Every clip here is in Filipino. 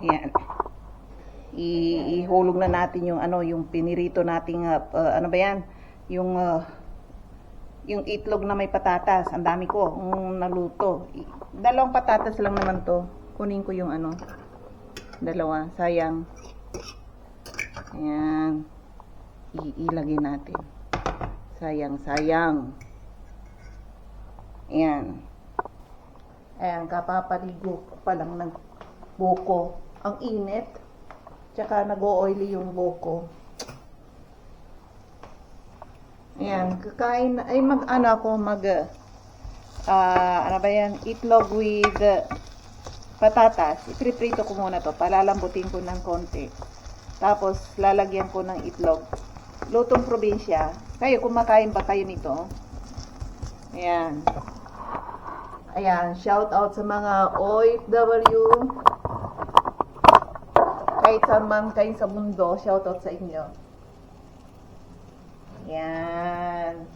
Yan. Ihulog na natin yung ano, yung pinirito nating ano ba yan? Yung itlog na may patatas. Ang dami ko naluto. Dalawang patatas lang naman to. Kunin ko yung ano. Dalawa. Sayang. Ayan. Ilagay natin. Sayang, sayang. Ayan. Ayan, kapapaligo pa lang ng buko. Ang init. Tsaka nag-o-oily yung buko. Ayan, kakain, ay ano ba yan? Itlog with patatas. Ipriprito ko muna to. Palalambutin ko ng konti. Tapos, lalagyan ko ng itlog. Lutong probinsya. Kayo, kumakain ba kayo nito? Ayan. Ayan, shout out sa mga OFW. Kahit saan man kayo sa mundo, shout out sa inyo. Ayan.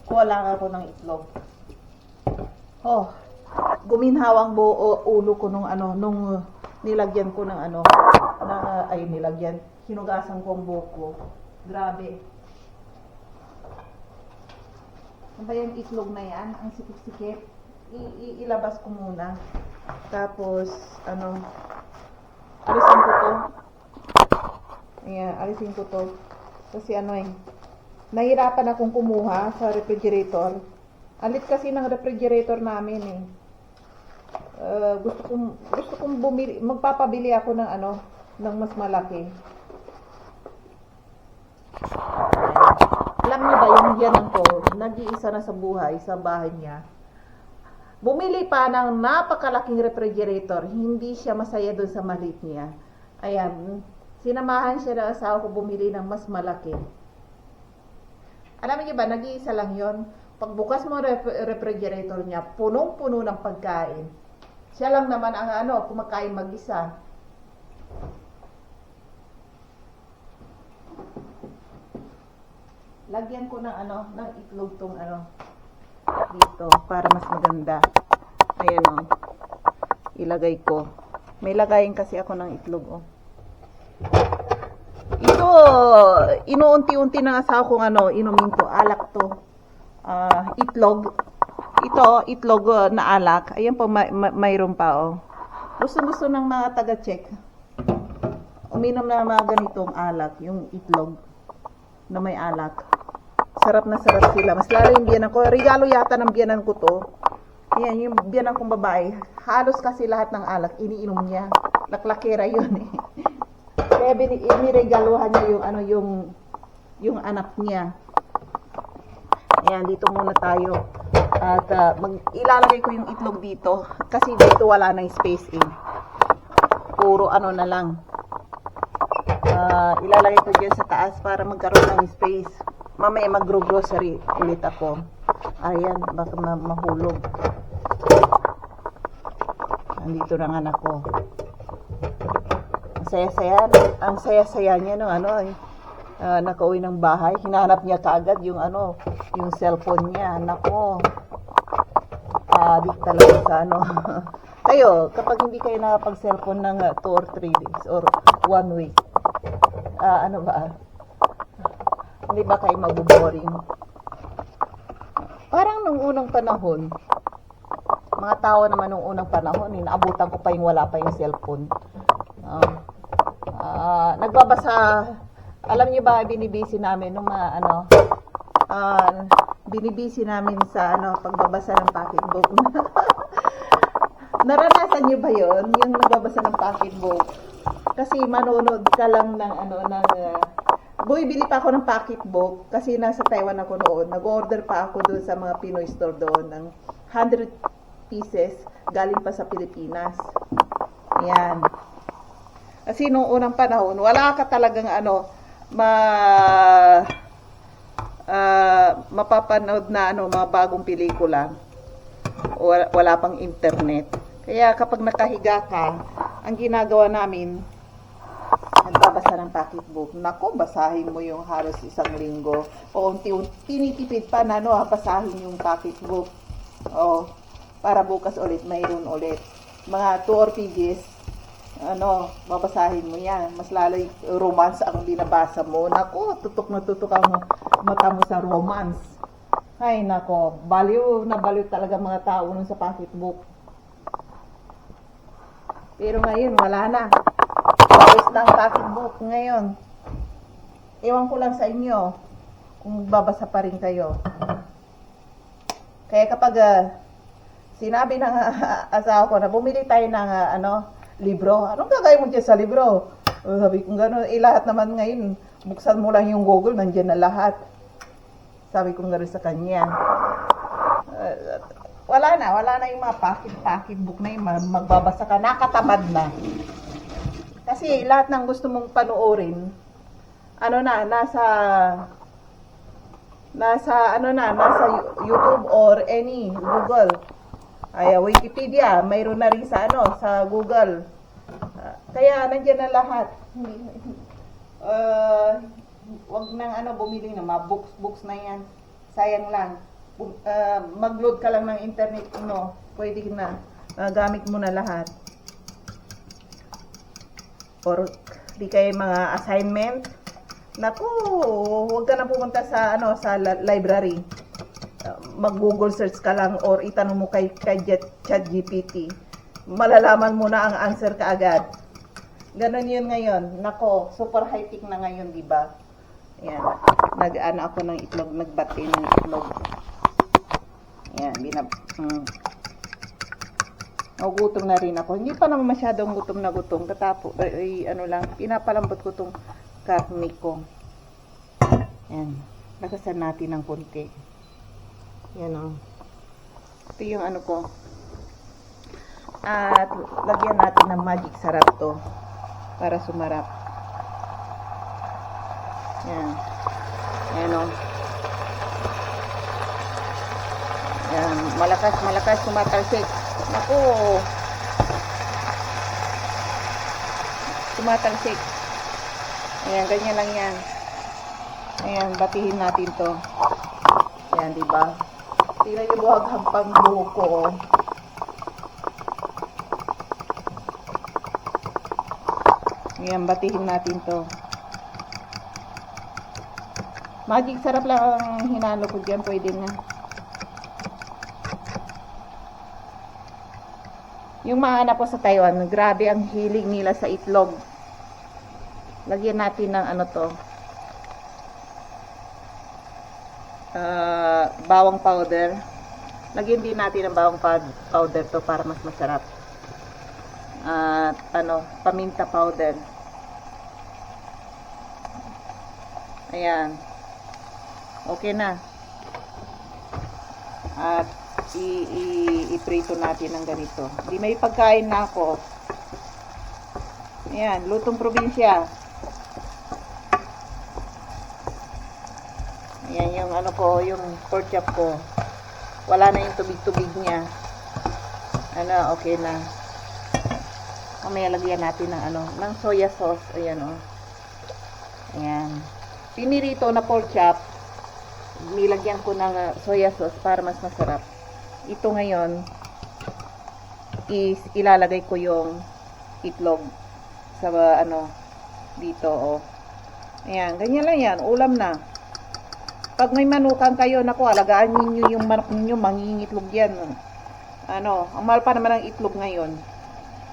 Kuha lang ako ng itlog. Oh, guminhawang ulo ko nung nilagyan ko ng hinugasan kong buko. Grabe. Ano ba yung itlog na yan? Ang sikip-sikip. Ilabas ko muna. Tapos, alisin ko to. Ayan, alisin ko to. Kasi nahirapan akong kumuha sa refrigerator. Alit kasi ng refrigerator namin eh. Gusto kong bumili, magpapabili ako ng mas malaki. Alam niyo ba yung biyanan ko, nag-iisa na sa buhay, sa bahay niya. Bumili pa ng napakalaking refrigerator, hindi siya masaya doon sa maliit niya. Ayan, sinamahan siya ng asawa ko bumili ng mas malaki. Alam niyo ba, nag-iisa lang yon. Pagbukas mo refrigerator niya, punong-puno ng pagkain. Siya lang naman ang kumakain mag-isa. Lagyan ko ng itlog tong dito para mas maganda. Ayan ilagay ko. May lagayin kasi ako ng itlog Ito, inuunti-unti ng asawa kong inumin to, alak to. Itlog. Ito, itlog na alak. Ayan po, mayroon pa Gusto ng mga taga-check. Uminom na mga ganitong alak, yung itlog na may alak. Sarap na sarap sila. Mas lalo yung biyanan ko. Regalo yata ng biyanan ko to. Ayan, yung biyanan kong babae. Halos kasi lahat ng alak, iniinom niya. Laklakera yun eh. Kaya iniregaluhan niya yung anak niya. Ayan, dito muna tayo. At ilalagay ko yung itlog dito. Kasi dito wala na space eh. Puro na lang. Ilalagay ko dyan sa taas para magkaroon ng space. Mamaya mag-grocery ulit ako. Ayan, baka mahulog. Nandito na anak ko. Ang saya-saya niya nakauwi ng bahay. Hinahanap niya kaagad yung cellphone niya. Nako. Adik talaga sa Kayo, kapag hindi kayo nakapag-cellphone ng 2 or 3 days or 1 week, hindi ba kayo mabuboring? Parang nung unang panahon, mga tao naman nung unang panahon, naabutan ko pa yung wala pa yung cellphone. Nagbabasa, alam niyo ba, binibisi namin nung binibisi namin sa pagbabasa ng pocketbook. Naranasan niyo ba yon, yung nagbabasa ng pocketbook? Kasi manonood ka lang ng bumibili pa ako ng pocketbook kasi nasa Taiwan ako noon. Nag-order pa ako doon sa mga Pinoy store doon ng 100 pieces galing pa sa Pilipinas. Ayan. Kasi noong unang panahon, wala ka talagang mapapanood na mga bagong pelikula. Wala pang internet. Kaya kapag nakahiga ka, ang ginagawa namin, nagbabasa ng pocketbook. Nako, basahin mo yung halos 1 linggo. O unti-unti, tinitipid pa basahin yung pocketbook. Para bukas ulit, mayroon ulit. mga 2 or pages, babasahin mo yan. Mas lalo romance ang binabasa mo. Nako, tutok na tutok ang mata mo sa romance. Ay, nako, baliw na baliw talaga mga tao nun sa pocketbook. Pero ngayon, wala na. Tapos na ang pocketbook ngayon. Ewan ko lang sa inyo kung babasa pa rin kayo. Kaya kapag sinabi ng asawa ko na bumili tayo ng libro, anong gagawin mo dyan sa libro? Sabi ko gano'n, lahat naman ngayon, buksan mo lang yung Google, nandiyan na lahat. Sabi ko gano'n sa kanya. Wala na yung mga pocketbook na yung magbabasa ka, nakatamad na. Kasi lahat ng gusto mong panoorin, nasa YouTube or any Google. Ay, Wikipedia, mayroon na rin sa sa Google. Kaya nandiyan na lahat. Wag nang bumili ng mga books na yan. Sayang lang. Mag-load ka lang ng internet, pwede na. Gamit mo na lahat. Or di kayo mga assignment. Naku, huwag ka na pumunta sa sa library. Mag-Google search ka lang or itanong mo kay ChatGPT. Malalaman mo na ang answer kaagad. Ganon yun ngayon. Nako, super high-tech na ngayon, di ba? Ayan. Ako ng itlog, nagbati ng itlog. Ayan, gutom na rin ako. Hindi pa naman masyadong gutom na gutom. Pinapalambot ko tong karne ko. Ayan. Lakasan natin ng konti. Yan o. Ito yung ko. At lagyan natin ng magic sarap to. Para sumarap. Yan. Yan o. Yan. Malakas sumatalsik. Naku. Sumatalsik. Ayan, ganyan lang yan. Ayan, batihin natin to. Ayan, diba? Tingnan niyo buhag hampang buhok ko. Ayan, batihin natin to. Magic sarap lang ang hinalo ko dyan. Pwede na. Yung mga anak ko sa Taiwan, grabe ang hilig nila sa itlog. Lagyan natin ng bawang powder. Lagyan din natin ng bawang powder to para mas masarap. At paminta powder. Ayan. Okay na. At i-prito natin ng ganito. Di may pagkain na ako. Ayan, lutong probinsya. Ayan yung yung pork chop ko. Wala na yung tubig-tubig niya. Okay na. Mamaya lagyan natin ng soya sauce. Ayan o. Ayan. Pinirito na pork chop. Nilagyan ko ng soya sauce para mas masarap. Ito ngayon is ilalagay ko yung itlog sa dito o. Ayan, ganyan lang yan. Ulam na. Pag may manukan kayo, naku, alagaan niyo yung manok niyo, mangingitlog yan. Ang mahal pa naman ang itlog ngayon.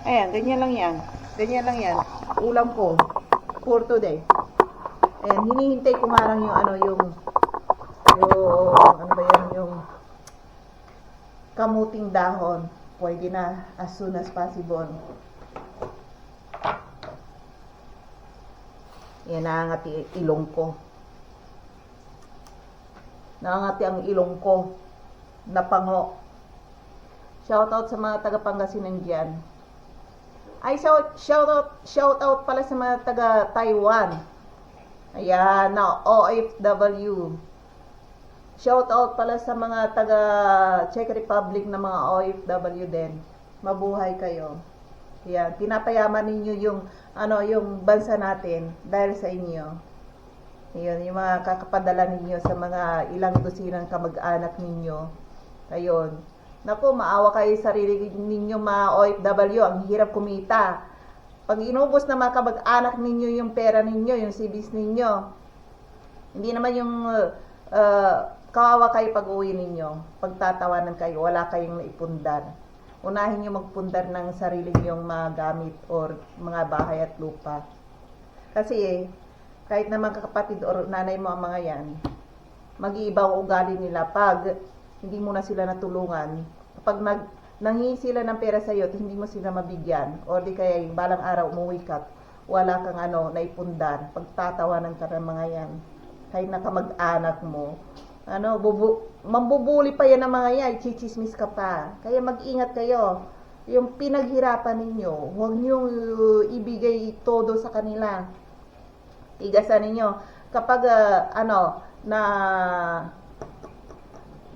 Ayan, ganyan lang yan. Ganyan lang yan. Ulam ko for today. Ayan, hinihintay ko nga lang yung yung kamuting dahon. Pwede na as soon as possible. Yan, nangangati ilong ko. Nangangati ang ilong ko. Napango. Shoutout sa mga taga Pangasinan dyan. Ay, shoutout pala sa mga taga Taiwan. Ayan, na OFW. Shoutout pala sa mga taga Czech Republic na mga OFW din. Mabuhay kayo. Ayan, pinapayaman ninyo yung bansa natin dahil sa inyo. Ayan, yung mga kakapadala ninyo sa mga ilang dosinang kamag-anak ninyo. Ayun, Naku, maawa kayo sa sarili ninyo mga OFW, ang hirap kumita. Pag inubos na mga kamag-anak ninyo yung pera ninyo, yung CVs ninyo, hindi naman yung kawawa kayo pag uwi ninyo. Pagtatawanan kayo, wala kayong naipundar. Unahin nyo magpundar ng sarili nyong mga gamit or mga bahay at lupa. Kasi kahit naman kakapatid or nanay mo ang mga yan, mag-iiba ang ugali nila pag hindi mo na sila natulungan. Kapag nanghingi sila ng pera sa iyo at hindi mo sila mabigyan, o di kaya yung balang araw umuwi ka, wala kang naipundar, pagtatawanan ka ng mga yan. Kahit nakamag-anak mo, mambubuli pa yan ng mga yan, chichismis ka pa. Kaya mag-ingat kayo. Yung pinaghirapan ninyo, huwag nyo ibigay todo sa kanila. Igasan ninyo. Kapag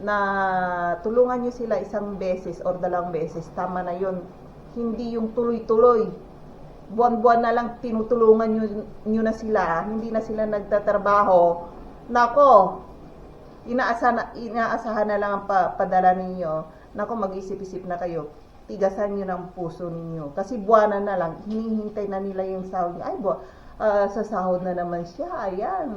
na tulungan nyo sila isang beses or dalawang beses, tama na yun. Hindi yung tuloy-tuloy. Buwan-buwan na lang tinutulungan nyo na sila, hindi na sila nagtatrabaho. Nako, inaasahan na lang ang padala ninyo. Nako, mag-isip-isip na kayo. Tigasan nyo ng puso ninyo. Kasi buwanan na lang, hinihintay na nila yung sahod. Ay, sa sahod na naman siya. Ayan,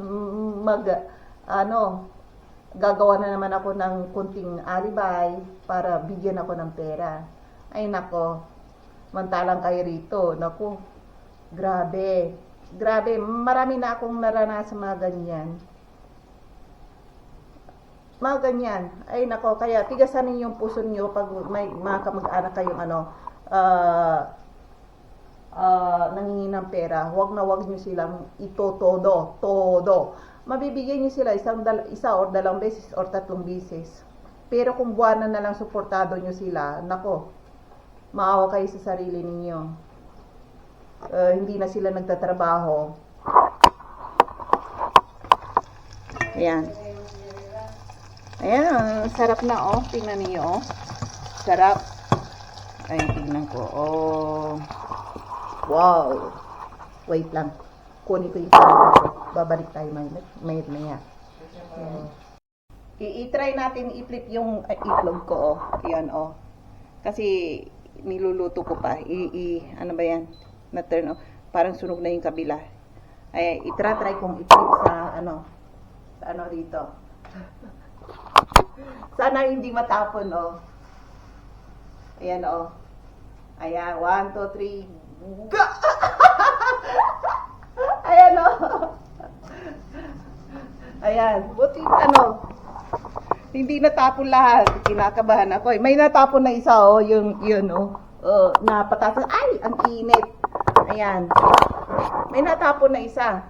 gagawa na naman ako ng kunting alibay para bigyan ako ng pera. Ay nako, mantalang kayo rito. Nako, grabe. Grabe, marami na akong naranasan mga ganyan. Mga ganyan. Ay nako, kaya tigasan ninyo yung puso niyo pag may mga kamag-anak kayong nangingi ng pera. Huwag na huwag nyo silang todo. Mabibigyan nyo sila isa or dalawang beses or tatlong beses. Pero kung buwanan na lang suportado nyo sila, nako, maawa kayo sa sarili ninyo. Hindi na sila nagtatrabaho. Ayan. Ayan, sarap na oh. Tingnan niyo oh. Sarap. Ay, tingnan ko. Oh. Wow. Wait lang. Kunin ko yung sarap ko. Babalik tayo maya. I-try natin i-flip yung itlog ko, oh. Yan, oh. Kasi, niluluto ko pa. Ano ba yan? Na-turn, oh. Parang sunog na yung kabila. Ay, i-try kong i-flip sa rito. Sana hindi matapon, oh. Ayan, oh. Ayan, 1, 2, 3, go! Ayan, oh. Ayan, buti hindi natapon lahat. Kinakabahan ako. May natapon na isa, oh, yun, oh. Oh, napataas. Ay, ang init. Ayan. May natapon na isa.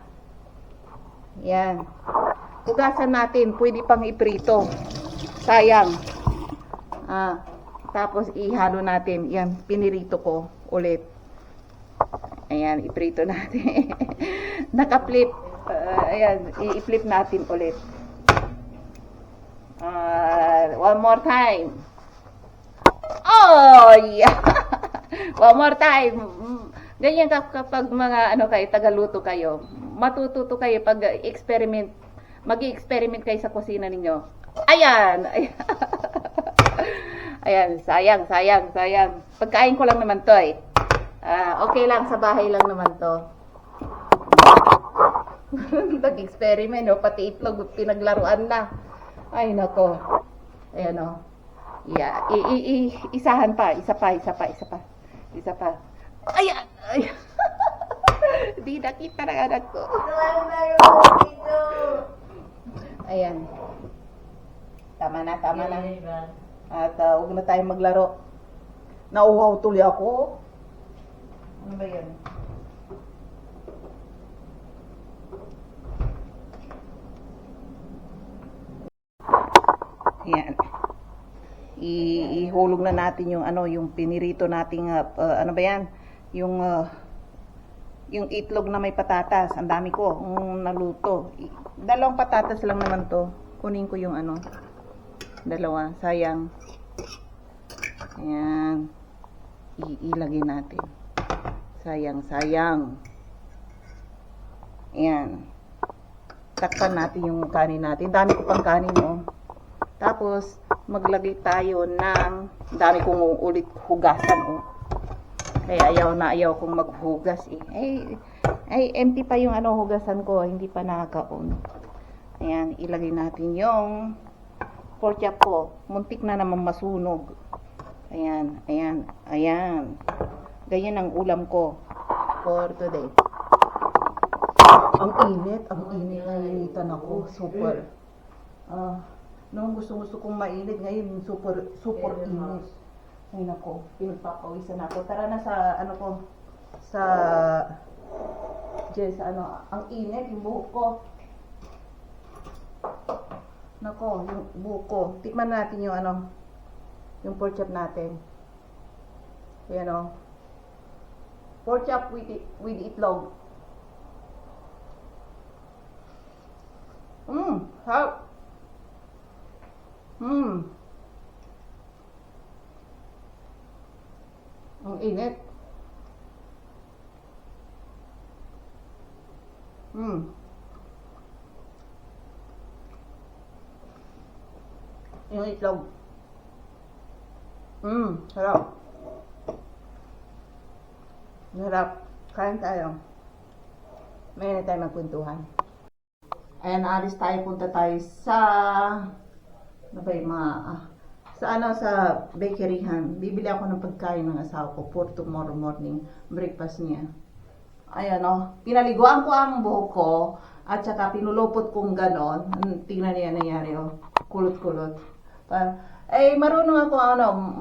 Ayan. Ugasan natin, pwede pang iprito. Sayang. Tapos ihalo natin. Yan, pinirito ko ulit. Ayan, iprito natin. Naka-flip. Ayan, i-flip natin ulit. One more time. Oh, yeah. One more time. Ganyan kapag mga kayo, tagaluto kayo. Matututo kayo pag experiment. Mag-i-experiment kayo sa kusina ninyo. Ayan. Ayan, sayang. Pagkain ko lang naman to eh. Okay lang, sa bahay lang naman to. Nag-experiment, oh, pati itlog pinaglaruan na. Ay nako. Ayan oh. Yeah, isa pa. Ayan. Di nakita ng anak ko. Ayan. Tama na. At huwag na tayong maglaro. Nauhaw tuloy ako. Ano ba yan? Ayan. Ihulog na natin yung yung pinirito nating ano ba yan? Yung itlog na may patatas. Ang dami ko naluto. Dalawang patatas lang naman to. Kunin ko yung dalawa. Sayang. Ayan. Ilagay natin. Sayang. Ayan. Takpan natin yung kanin natin. Dami ko pang kanin, oh. Tapos, maglagay tayo ng, dami kong ulit hugasan, oh. Kaya ayaw kong maghugas, eh. Ay, empty pa yung hugasan ko, hindi pa nakaka-on. Ayan, ilagay natin yung pork chop ko. Muntik na naman masunog. Ayan. Ganyan ang ulam ko for today. Ang init ngayon ako, super. Noong gusto kong mainit, ngayon super init. Ay nako, pinagpapawisan ako. Tara na sa ang init, yung buhok ko. Nako, yung buhok ko. Tikman natin yung yung pork chop natin. Ayan o. Pork chop with itlog. Harap. Ang init. Yung itlog. Sarap. Sarap. Kain tayo. May na tayo magkwentuhan. Ayan, alis tayo. Punta tayo sa sa bakeryhan. Bibili ako ng pagkain ng asawa ko for tomorrow morning. Breakfast niya. Ayan pinaliguan ko ang buhok ko at saka pinulupot kong ganon. Tingnan niya nangyari kulot-kulot. Marunong ako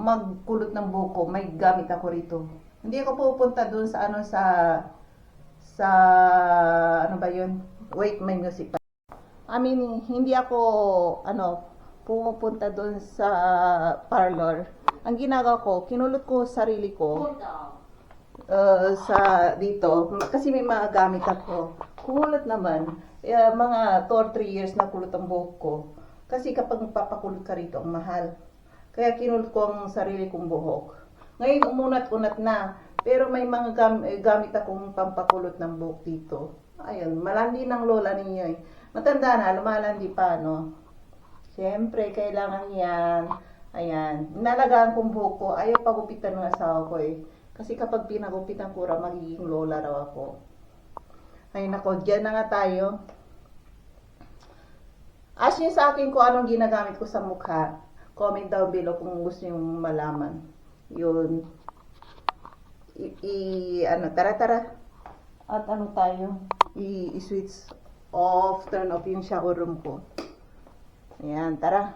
magkulot ng buhok ko. May gamit ako rito. Hindi ako pupunta dun sa sa ano ba yun? Wait, may music pa. Hindi ako pumupunta dun sa parlor. Ang ginagawa ko, kinulot ko sarili ko sa dito kasi may mga gamit ako. Kulot naman, mga 2 or 3 years na kulot ang buhok ko. Kasi kapag magpapakulot ka rito, ang mahal. Kaya kinulot ko ang sarili kong buhok. Ngayon, umunat-unat na. Pero may mga gamit akong pampakulot ng buhok dito. Ayun, malandi ng lola ninyo eh. Matanda na, lumalandi pa, Siyempre, kailangan yan. Ayan, nalagaan kong buhok ko. Ayaw pagupitan ng asawa ko eh. Kasi kapag pinagupitan ko magiging lola raw ako. Ay nako, dyan na nga tayo. Ask nyo sa akin kung anong ginagamit ko sa mukha. Comment down below kung gusto nyo malaman. Yun. Tara. At tayo? I-switch off, turn off yung shower room ko. Ayan, tara.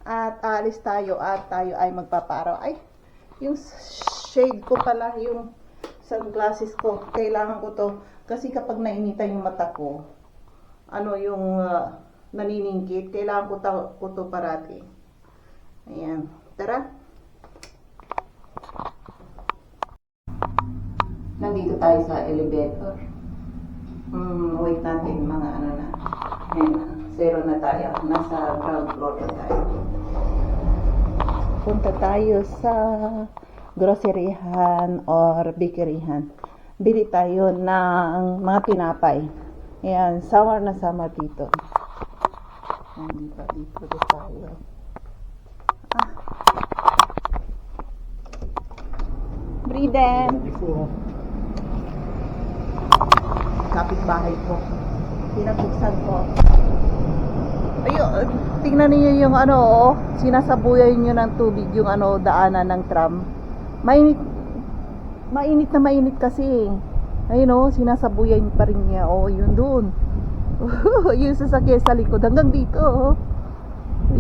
At alis tayo at tayo ay magpaparaw. Ay, yung shade ko pala, yung sunglasses ko. Kailangan ko to. Kasi kapag nainitan yung mata ko, yung naniningkit, kailangan ko to parati. Ayan, tara. Nandito tayo sa elevator. Wait natin mga na. Ayan, 0 na tayo. Nasa ground floor na tayo. Punta tayo sa groceryhan or bakeryhan. Bili tayo ng mga tinapay. Ayan, summer na summer dito. Dito tayo. Briden. Kapitbahay ko. Pinabuksan ko. Ayun, tingnan niyo yung sinasabuyan niyo ng tubig yung daanan ng tram. Mainit na mainit kasi. Ayun sinasabuyan pa rin niya. Yun doon. Yung sasakyan sa likod hanggang dito.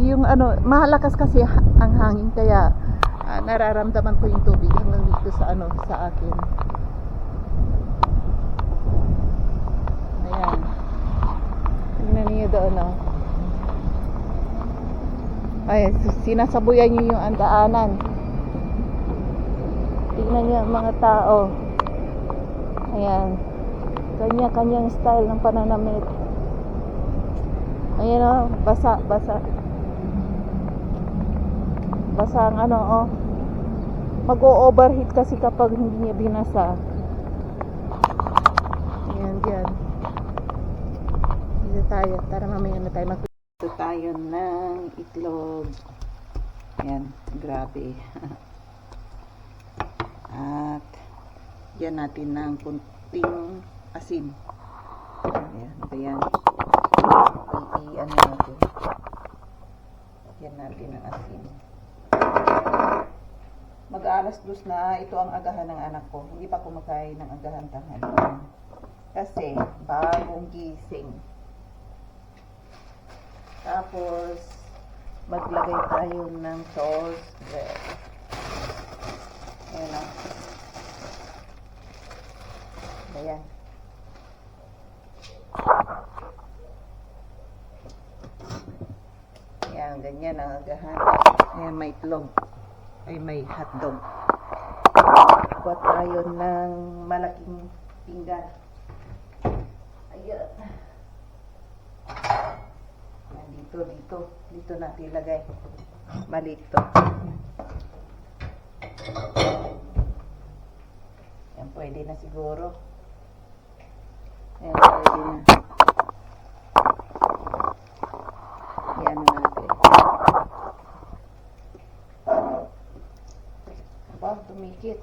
Yung mahalakas kasi ang hangin kaya nararamdaman ko yung tubig hanggang dito sa sa akin. Ayan. Tingnan niyo doon Ay, sinasabuyan niyo yung daanan. Tingnan niyo ang mga tao. Ayan. Kanya-kanyang style ng pananamit. Ayan basa. Basa ang mag-o-overheat kasi kapag hindi niya binasa. Ayan, diyan. Dito tayo. Tara mamaya na tayo tayo ng itlog. Ayan, grabe. At yan natin ng kunting asin. Ayan, ayan. Ano natin. Yan natin ang asin. Mag-aalas 2 na, ito ang agahan ng anak ko. Hindi pa kumakain ng agahan tanghalian. Kasi, bagong gising. Tapos, maglagay tayo ng toast bread. Ayan o. Ayan. Ayan, ganyan ang agahan. Ayan, may itlog. Ay, may hotdog. Kuha tayo ng malaking pinggan. Ayan. Ayan, dito natin ilagay. Maliit to. Ayan, pwede na siguro. Ayan, pwede na. Ayan na natin. Aba, dumikit.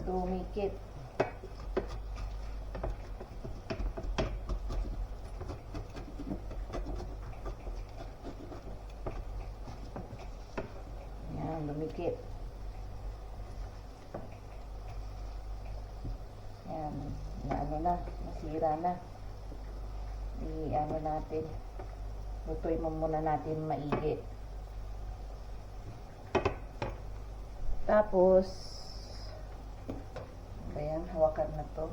Dumikit. Ayan, dumikit. Ayan, nasira na. I-ano natin. Lutuin mo muna natin maigi. Tapos, ayan, hawakan na to.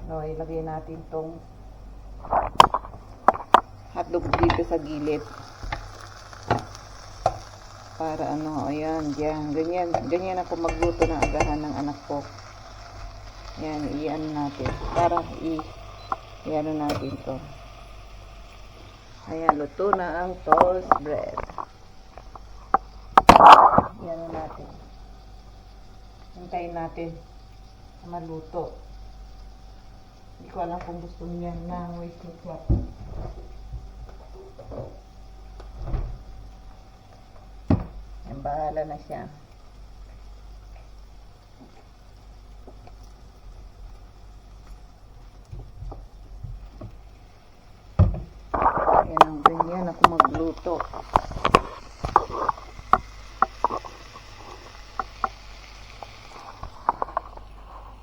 No, ilagay natin tong hotdog dito sa gilid. Para ano, ayan, diyan, ganyan ako magluto ng agahan ng anak ko. Ayan, iyan natin. Para iano natin to. Ayan, luto na ang toast bread. Iyan natin. Hintayin natin na maluto. Hindi ko alam kung gusto niya na wait flip-flop. Ayan, bahala na siya. Ayan, ganyan ako magluto.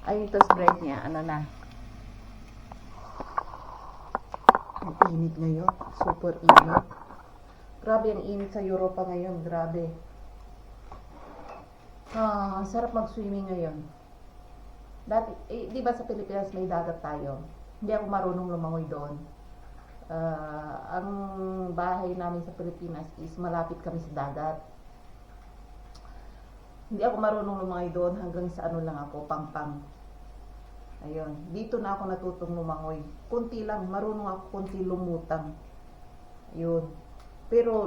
Ay, yung toast bread niya, ano na. Ang init ngayon. Super init. Grabe ang init sa Europa ngayon. Grabe. Sarap mag-swimming ngayon. Dati, di ba sa Pilipinas may dagat tayo? Hindi ako marunong lumangoy doon. Ang bahay namin sa Pilipinas is malapit kami sa dagat. Hindi ako marunong lumangoy doon hanggang sa ano lang ako, pang-pang. Ayun, dito na ako natutong lumangoy. Kunti lang, marunong ako kunti lumutang. Ayun. Pero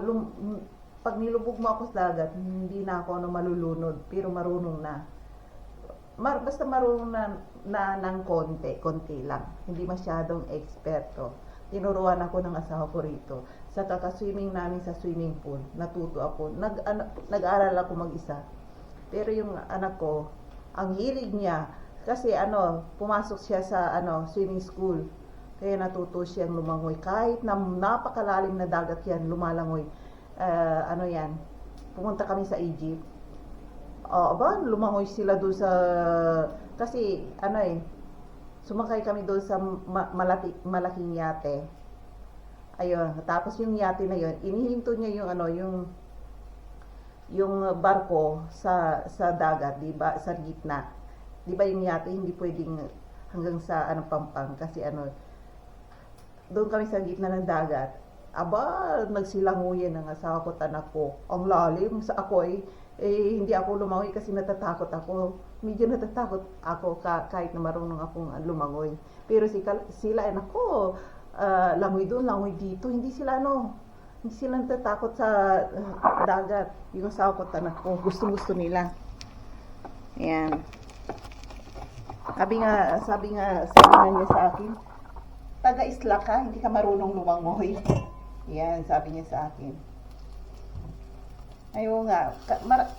pag nilubog mo ako sa dagat, hindi na ako malulunod, pero marunong na. Basta marunong na ng konti lang. Hindi masyadong eksperto. Tinuruan ako ng asawa ko rito. Sa kaka-swimming namin sa swimming pool, natuto ako. Nag-aral ako mag-isa. Pero yung anak ko, ang hilig niya, kasi pumasok siya sa swimming school. Kaya natuto siyang lumangoy. Kahit na napakalalim na dagat yan, lumalangoy. Yan, pumunta kami sa Egypt. Lumangoy sila doon sa, kasi sumakay kami doon sa malaking yate. Ayun, tapos yung yate na yun, inihinto niya yung barko sa dagat, di ba, sa gitna. Di ba yung yate hindi pwedeng hanggang sa pampang kasi doon kami sa gitna ng dagat. Nagsilanguyan ng asawa ko, tanak ko. Ang lalim sa ako hindi ako lumangoy kasi natatakot ako. Medyo natatakot ako kahit na marunong akong lumangoy. Pero sila nako, langoy doon, langoy dito. Hindi sila natatakot sa dagat. Yung asawa ko, tanak ko, gusto nila. Ayan. Sabi nga niya sa akin, taga-isla ka, hindi ka marunong lumangoy. Yan, sabi niya sa akin. Ayaw nga,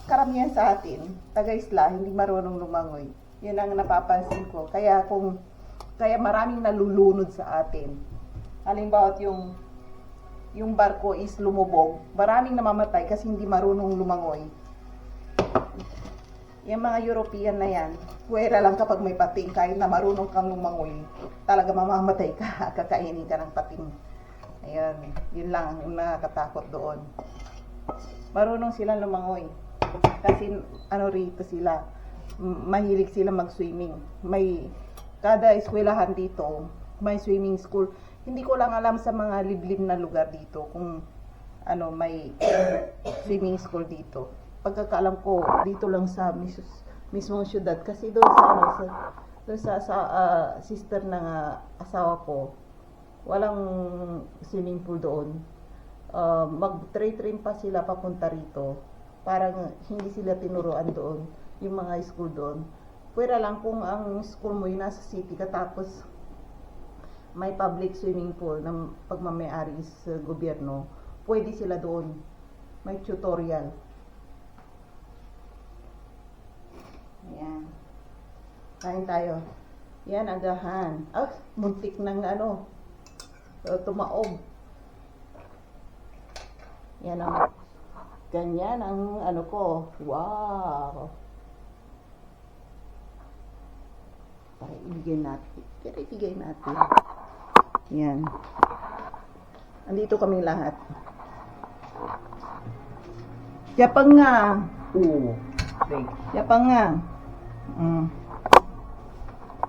karamihan sa atin, taga-isla, hindi marunong lumangoy. Yun ang napapansin ko. Kaya maraming nalulunod sa atin. Halimbawa, yung barko is lumubog, maraming namamatay kasi hindi marunong lumangoy. Yung mga European na yan, puwera lang kapag may pating, kahit na marunong kang lumangoy, talaga mamamatay ka, kakainin ka ng pating. Ayun, yun lang yung nakakatakot doon. Marunong silang lumangoy. Kasi rito sila, mahilig sila mag-swimming. Kada eskwelahan dito, may swimming school. Hindi ko lang alam sa mga liblib na lugar dito kung may swimming school dito. Pagkakaalam ko, dito lang sa mismong syudad. Kasi doon sa sister ng asawa ko, walang swimming pool doon. Mag-train pa sila papunta rito. Parang hindi sila tinuruan doon, yung mga school doon. Pwera lang kung ang school mo yung nasa city ka, tapos may public swimming pool na pagmamayari sa gobyerno, pwede sila doon. May tutorial. Ayan. Kain tayo. Yan, agahan. Muntik ng tumaob. Yan ang, ganyan ang ko. Wow! Para ibigay natin. Yan. Andito kami lahat. Yapang nga. Oo. Thanks. Yapang nga.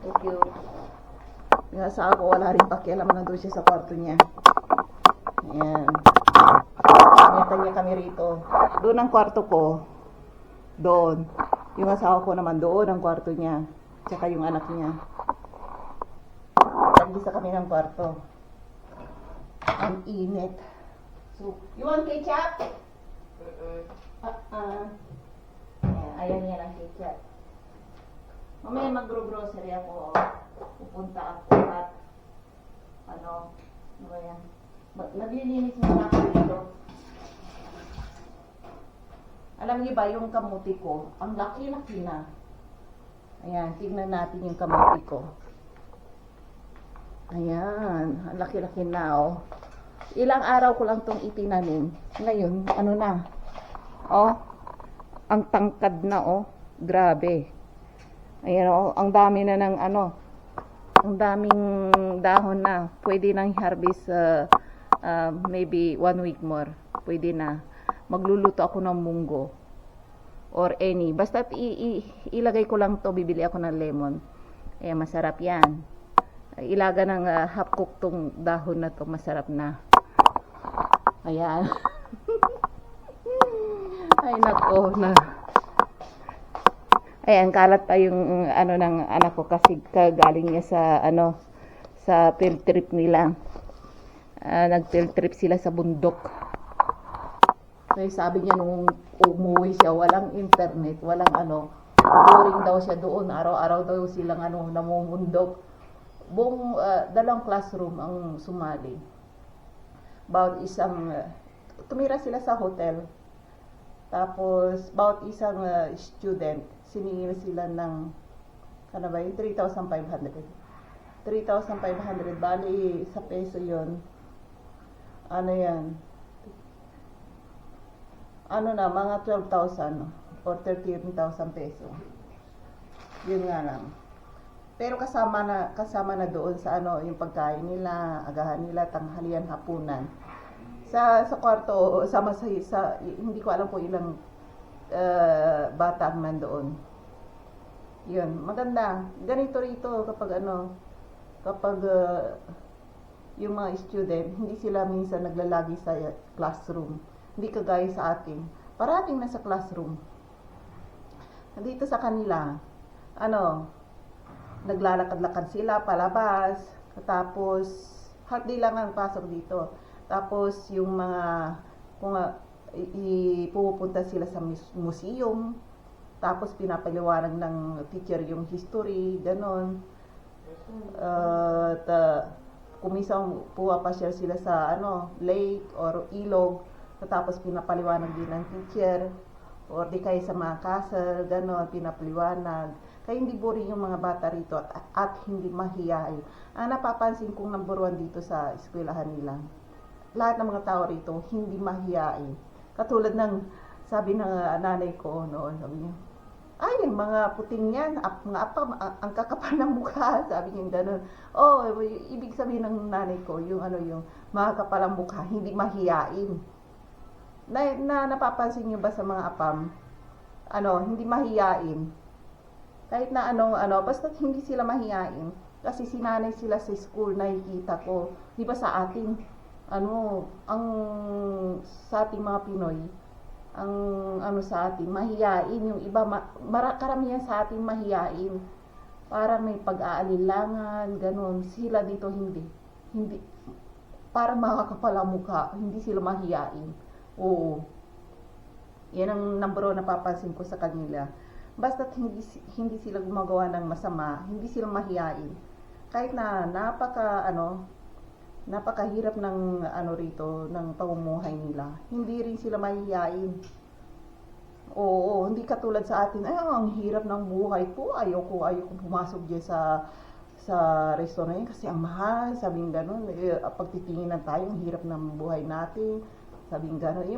Thank you. Yung asawa ko, wala rin pakialam, nandun siya sa kwarto niya. Ayan. Kanya-kanya kami rito. Doon ang kwarto ko. Doon. Yung asawa ko naman doon ang kwarto niya. Tsaka yung anak niya. Nag-isa kami ng kwarto. Ang init. So, you want ketchup? Ayan yan ang ketchup. Mamaya mag-grocery ako. Pupunta ako at ano ba yan? Naglilinis muna ako dito. Alam niyo ba yung kamuti ko? Ang laki-laki na. Ayan, tignan natin yung kamuti ko. Ayan, ang laki-laki na oh. Ilang araw ko lang tong itinanim. Ngayon, ano na? Oh, ang tangkad na oh. Grabe. Ayan oh, ang dami na ng ang daming dahon na. Pwede nang harvest maybe 1 week more. Pwede na. Magluluto ako ng munggo or any. Basta ilagay ko lang to, bibili ako ng lemon. Ayan, masarap yan. Ilaga ng half cook tong dahon na to, masarap na. Ayan. Ay nako na. Ayan, kalat pa yung ng anak ko kasi kagaling niya sa field trip nila. Nag-field trip sila sa bundok. Kaya sabi niya nung umuwi siya, walang internet, walang boring daw siya doon. Araw-araw daw silang namumundok. Buong dalawang classroom ang sumali. About tumira sila sa hotel. Tapos, about isang student, siningil sila ng, 3,500. 3,500, bali sa peso yon. Yan? Mga 12,000 or 13,000 peso. Yun nga lang. Pero kasama na doon sa yung pagkain nila, agahan nila, tanghalian, hapunan. Sa kwarto, hindi ko alam kung ilang bata ang nandoon. Yun, maganda. Ganito rito kapag yung mga student, hindi sila minsan naglalagi sa classroom. Hindi kagaya sa atin. Parating na sa classroom. Dito sa kanila, naglalakad-lakad sila palabas. Tapos, half day lang ang pasok dito. Tapos, yung mga, kung pupunta sila sa museum, Tapos pinapaliwanag ng teacher yung history, ganon. At kung minsan pumapasyal sila sa lake or ilog, tapos pinapaliwanag din ng teacher, or di kaya sa mga castle, ganon, pinapaliwanag. Kaya hindi boring yung mga bata rito at hindi mahiyain. Ang napapansin kong number 1 dito sa eskwelahan nila, lahat ng mga tao rito hindi mahiyain. Katulad ng sabi ng nanay ko noon, sabi niya, ay, yung mga puting yan, mga apam, ang kakapal ng mukha, sabi niya gano'n. Oh, ibig sabihin ng nanay ko, yung yung mga kapal ng mukha, hindi mahiyain. Napapansin niyo ba sa mga apam, hindi mahiyain. Kahit na basta hindi sila mahiyain. Kasi sinanay sila sa school, nakikita ko. Di ba sa atin, sa ating mga Pinoy, ang sa atin, mahiyain. Yung iba, karamihan sa atin mahiyain. Parang may pag-aalilangan, ganun. Sila dito hindi. Parang makakapal ang mukha, hindi sila mahiyain. Oo. Yan ang number 1 na napapansin ko sa kanila. Basta't hindi sila gumagawa ng masama, hindi sila mahiyain. Kahit na napakahirap ng rito, ng pamumuhay nila. Hindi rin sila mahiyain. Oo, hindi katulad sa atin, ang hirap ng buhay ko, ayoko pumasok diyan sa restaurant kasi ang mahal, sabing gano'n, pagtitinginan tayo, ang hirap ng buhay natin, sabing gano'n,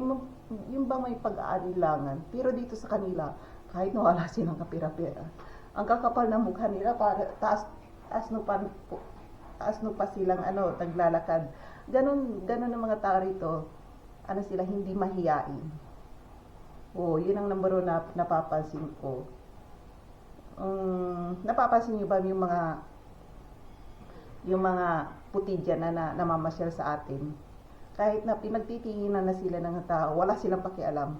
yung bang may pag-aalilangan. Pero dito sa kanila, kahit na wala silang kapira-pira, ang kakapal ng mukha nila, para taas no pa silang naglalakad. Ganon ang mga tao rito, sila hindi mahiyain. Yun ang number 1 na napapansin ko. Napapansin niyo ba yung mga puti dyan na namamasyal sa atin? Kahit na pinagtitinginan na sila ng tao, wala silang pakialam.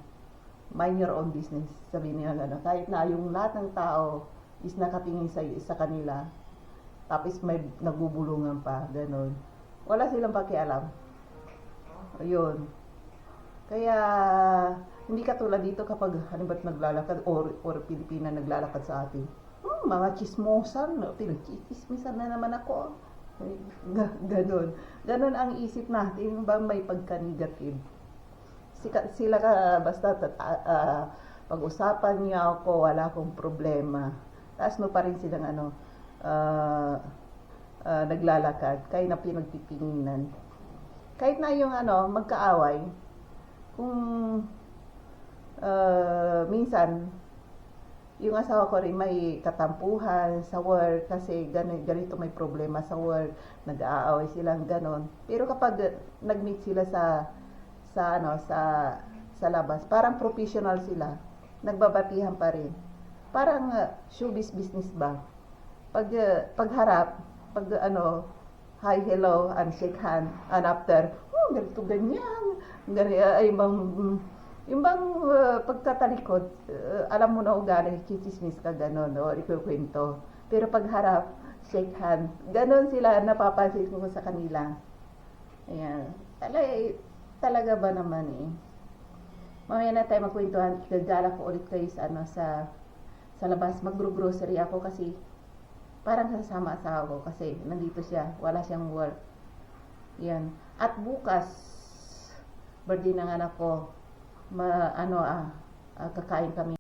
Mind your own business, sabi niya kahit na yung lahat ng tao is nakatingin sa kanila, tapos may nagbubulungan pa, ganon. Wala silang pakialam. Ayun. Kaya, hindi katulad dito kapag halimba't naglalakad, or Pilipina naglalakad sa atin. Mga chismosan, pinag-chismisan na naman ako. Ganon. Ganon ang isip natin, ba may pagka-negative. Sila basta pag-usapan niya ako, wala akong problema. Taas no pa rin silang naglalakad, kaya na pinagtitinginan. Kahit na yung magkaaway, kung minsan, yung asawa ko rin may katampuhan sa work kasi ganito may problema sa work, nag-aaway silang ganon. Pero kapag nag-meet sila sa labas, parang professional sila, nagbabatihan pa rin. Parang showbiz business ba? Pagharap, hi, hello, and shake hand, and after, ganito, ganyan, yung bang pagkatalikod, alam mo na ugali, chichismis ka, gano'n, o ikukwento. Pero pagharap, shake hand, gano'n sila, napapansin ko sa kanila. Ayan, talaga ba naman Mamaya na tayo magkwentuhan, gagala ko ulit kayo sa labas, mag-grocery ako kasi parang kasama asawa ko kasi nandito siya, wala siyang work. Yan. At bukas, birthday ng anak ko, kakain kami.